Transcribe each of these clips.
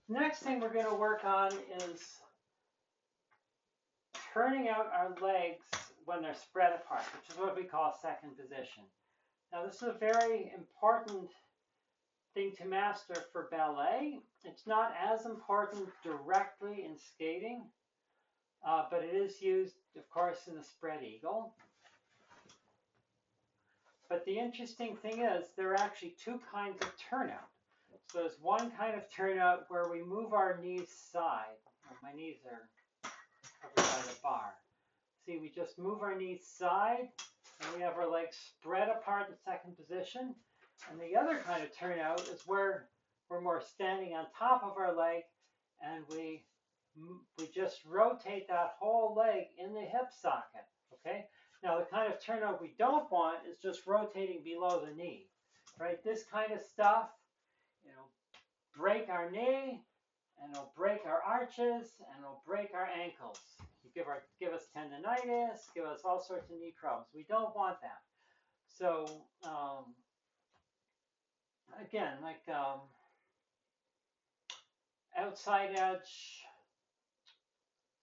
Next thing we're going to work on is turning out our legs when they're spread apart, which is what we call second position. Now, this is a very important thing to master for ballet. It's not as important directly in skating, but it is used, of course, in the spread eagle. But the interesting thing is there are actually two kinds of turnout. So there's one kind of turnout where we move our knees side. Oh, my knees are covered by the bar. See, we just move our knees side, and we have our legs spread apart in second position. And the other kind of turnout is where we're more standing on top of our leg, and we just rotate that whole leg in the hip socket, okay? Now, the kind of turnout we don't want is just rotating below the knee, right? This kind of stuff, break our knee, and it'll break our arches, and it'll break our ankles. You give us tendonitis, give us all sorts of knee problems. We don't want that. So, again, like outside edge,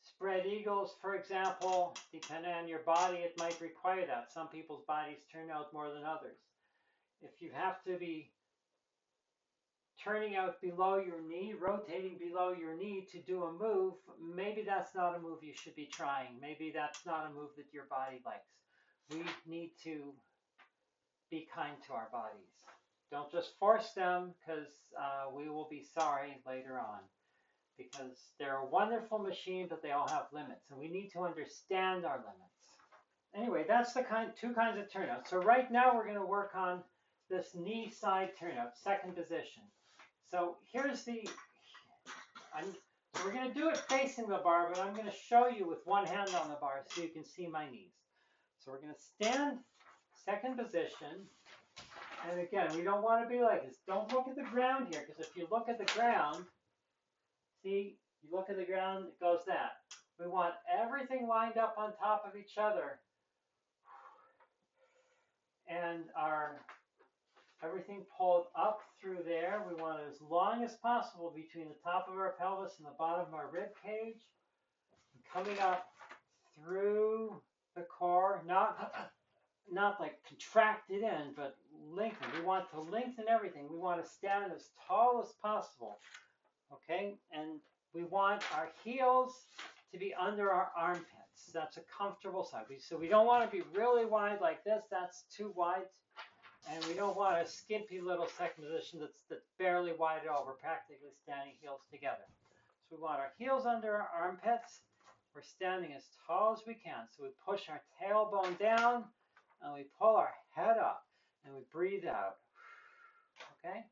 spread eagles, for example, depending on your body, it might require that. Some people's bodies turn out more than others. If you have to be turning out below your knee, rotating below your knee to do a move, maybe that's not a move you should be trying. Maybe that's not a move that your body likes. We need to be kind to our bodies. Don't just force them, because we will be sorry later on. Because they're a wonderful machine, but they all have limits, and we need to understand our limits. Anyway, that's the two kinds of turnout. So right now we're going to work on this knee side turnout, second position. So here's we're going to do it facing the bar, but I'm going to show you with one hand on the bar so you can see my knees. So we're going to stand second position. And again, we don't want to be like this. Don't look at the ground here, because if you look at the ground, see, you look at the ground, it goes that. We want everything lined up on top of each other. And everything pulled up through there. We want it as long as possible between the top of our pelvis and the bottom of our rib cage. And coming up through the core, not like contracted in, but lengthen. We want to lengthen everything. We want to stand as tall as possible. Okay, and we want our heels to be under our armpits. That's a comfortable side. So we don't want to be really wide like this. That's too wide. And we don't want a skimpy little second position that's barely wide at all. We're practically standing heels together. So we want our heels under our armpits. We're standing as tall as we can. So we push our tailbone down, and we pull our head up, and we breathe out. Okay?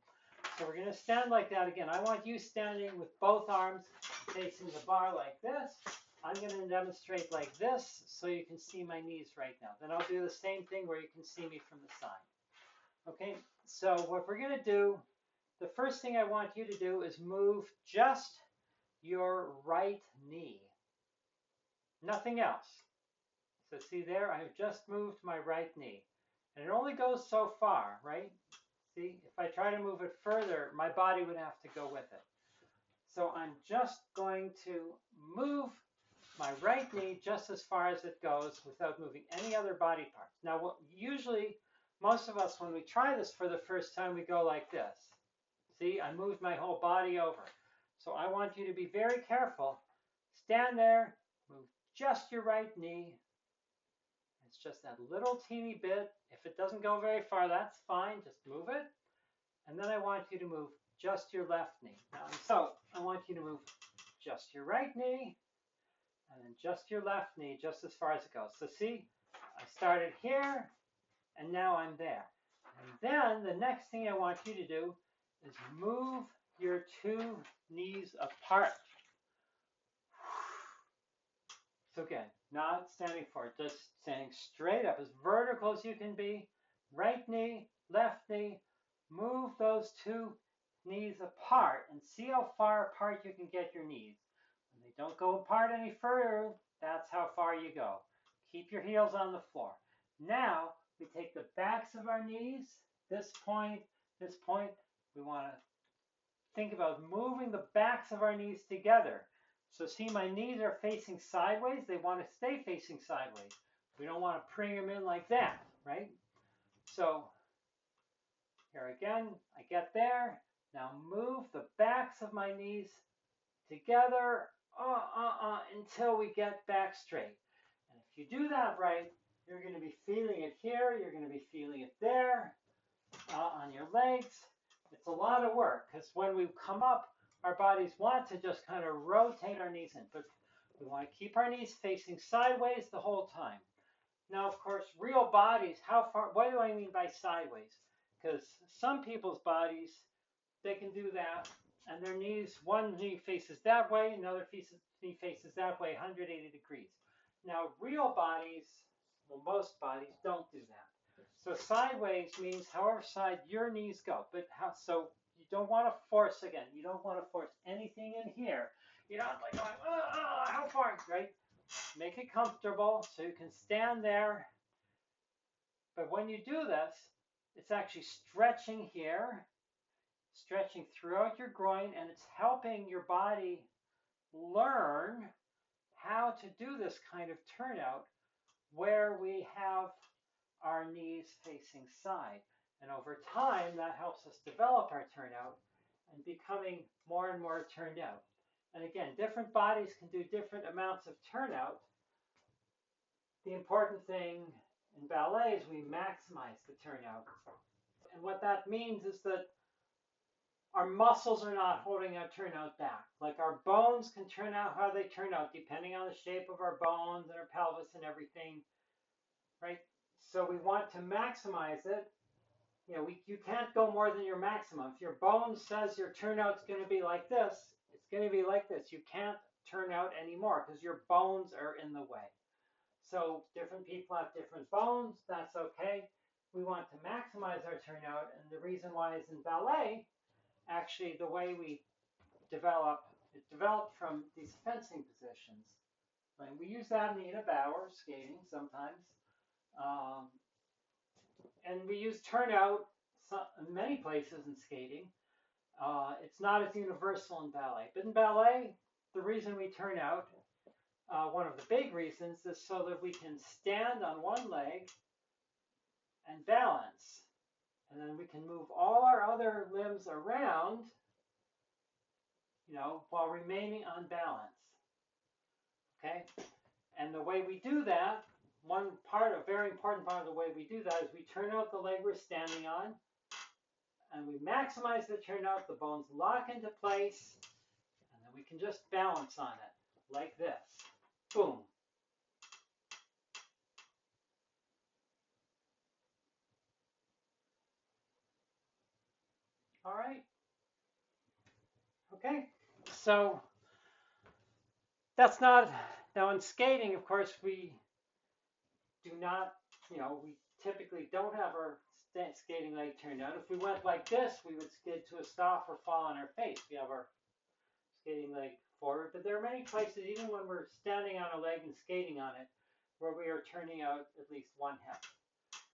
So we're going to stand like that again. I want you standing with both arms facing the bar like this. I'm going to demonstrate like this so you can see my knees right now. Then I'll do the same thing where you can see me from the side. Okay, so what we're going to do, the first thing I want you to do is move just your right knee. Nothing else. So see there, I have just moved my right knee. And it only goes so far, right? See, if I try to move it further, my body would have to go with it. So I'm just going to move my right knee just as far as it goes without moving any other body parts. Now, usually, most of us, when we try this for the first time, we go like this. See, I moved my whole body over. So I want you to be very careful. Stand there, move just your right knee. It's just that little teeny bit. If it doesn't go very far, that's fine. Just move it. And then I want you to move just your left knee. So I want you to move just your right knee, and then just your left knee, just as far as it goes. So see, I started here, and now I'm there. And then the next thing I want you to do is move your two knees apart. So again, not standing forward, just standing straight up, as vertical as you can be. Right knee, left knee. Move those two knees apart and see how far apart you can get your knees. When they don't go apart any further, that's how far you go. Keep your heels on the floor. Now, we take the backs of our knees, this point, we want to think about moving the backs of our knees together. So see, my knees are facing sideways. They want to stay facing sideways. We don't want to bring them in like that, right? So here again, I get there. Now move the backs of my knees together until we get back straight. And if you do that right, you're going to be feeling it here. You're going to be feeling it there on your legs. It's a lot of work because when we come up, our bodies want to just kind of rotate our knees in, but we want to keep our knees facing sideways the whole time. Now, of course, real bodies, how far, what do I mean by sideways? Because some people's bodies, they can do that, and their knees, one knee faces that way, another knee faces that way, 180 degrees. Now, real bodies, well, most bodies don't do that. So sideways means however side your knees go. But so you don't want to force, again, you don't want to force anything in here. You're not like going, how far, right? Make it comfortable so you can stand there. But when you do this, it's actually stretching here, stretching throughout your groin, and it's helping your body learn how to do this kind of turnout where we have our knees facing side. And over time, that helps us develop our turnout and becoming more and more turned out. And again, different bodies can do different amounts of turnout. The important thing in ballet is we maximize the turnout. And what that means is that our muscles are not holding our turnout back. Like our bones can turn out how they turn out depending on the shape of our bones and our pelvis and everything, right? So we want to maximize it. You know, you can't go more than your maximum. If your bone says your turnout's going to be like this, it's going to be like this. You can't turn out anymore because your bones are in the way. So different people have different bones. That's okay. We want to maximize our turnout, and the reason why is in ballet, actually the way we develop, it developed from these fencing positions. And we use that in Barre skating sometimes. And we use turnout in many places in skating. It's not as universal in ballet. But in ballet, the reason we turn out, one of the big reasons, is so that we can stand on one leg and balance. And then we can move all our other limbs around, you know, while remaining on balance. Okay? And the way we do that, a very important part of the way we do that is we turn out the leg we're standing on, and we maximize the turnout, the bones lock into place, and then we can just balance on it, like this. Boom. All right. Okay. So that's not, now in skating, of course, we do not, you know, we typically don't have our skating leg turned out. If we went like this, we would skid to a stop or fall on our face. We have our skating leg forward, but there are many places, even when we're standing on a leg and skating on it, where we are turning out at least one hip.